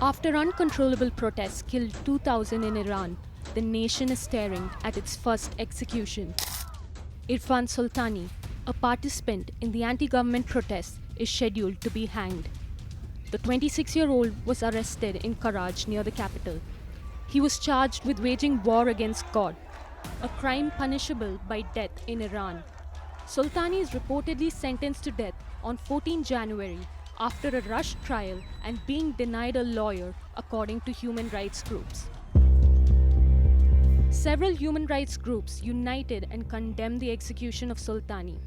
After uncontrollable protests killed 2,000 in Iran, the nation is staring at its first execution. Irfan Sultani, a participant in the anti-government protests, is scheduled to be hanged. The 26-year-old was arrested in Karaj near the capital. He was charged with waging war against God, a crime punishable by death in Iran. Sultani is reportedly sentenced to death on 14 January after a rushed trial and being denied a lawyer, according to human rights groups. Several human rights groups united and condemned the execution of Sultani.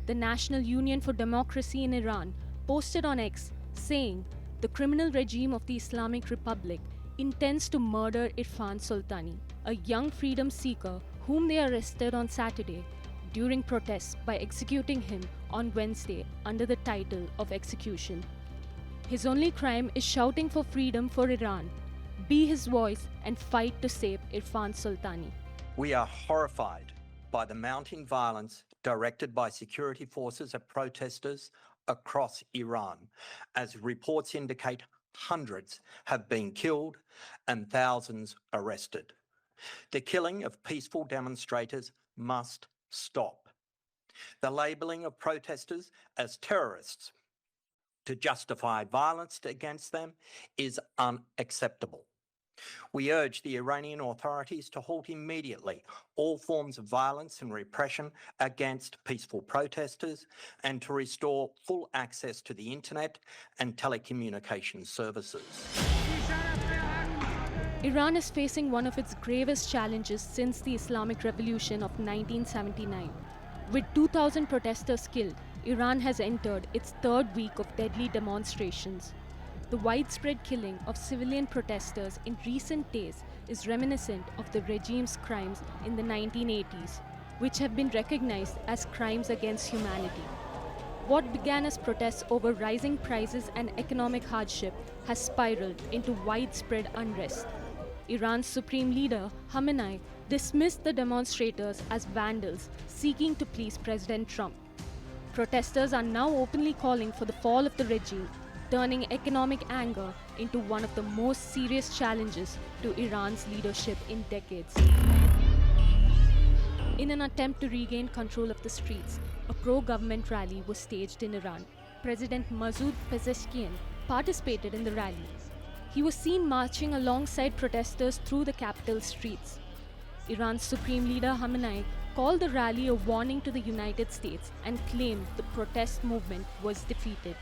The National Union for Democracy in Iran posted on X saying the criminal regime of the Islamic Republic intends to murder Irfan Sultani, a young freedom seeker whom they arrested on Saturday during protests by executing him on Wednesday under the title of execution. His only crime is shouting for freedom for Iran. Be his voice and fight to save Irfan Sultani. We are horrified by the mounting violence directed by security forces at protesters across Iran, as reports indicate hundreds have been killed and thousands arrested. The killing of peaceful demonstrators must stop. The labelling of protesters as terrorists to justify violence against them is unacceptable. We urge the Iranian authorities to halt immediately all forms of violence and repression against peaceful protesters and to restore full access to the internet and telecommunications services. Iran is facing one of its gravest challenges since the Islamic Revolution of 1979. With 2,000 protesters killed, Iran has entered its third week of deadly demonstrations. The widespread killing of civilian protesters in recent days is reminiscent of the regime's crimes in the 1980s, which have been recognized as crimes against humanity. What began as protests over rising prices and economic hardship has spiraled into widespread unrest. Iran's supreme leader, Khamenei, dismissed the demonstrators as vandals seeking to please President Trump. Protesters are now openly calling for the fall of the regime, turning economic anger into one of the most serious challenges to Iran's leadership in decades. In an attempt to regain control of the streets, a pro-government rally was staged in Iran. President Masoud Pezeshkian participated in the rally. He was seen marching alongside protesters through the capital streets. Iran's supreme leader Khamenei called the rally a warning to the United States and claimed the protest movement was defeated.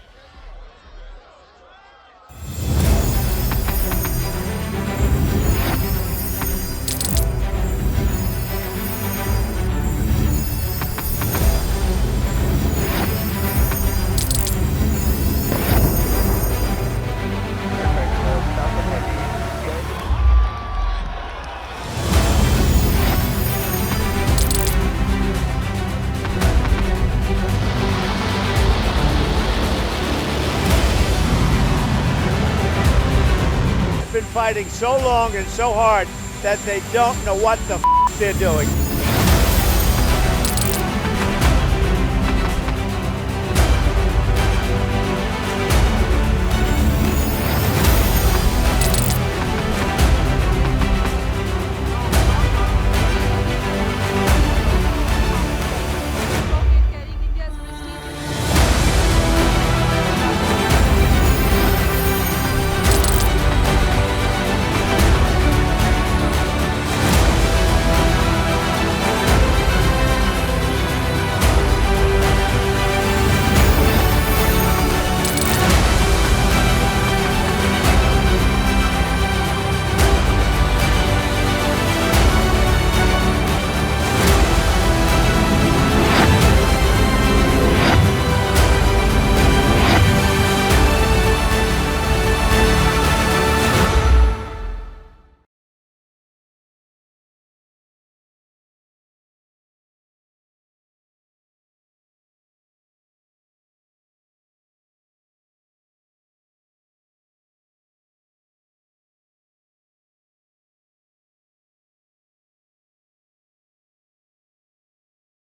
Been fighting so long and so hard that they don't know what the they're doing.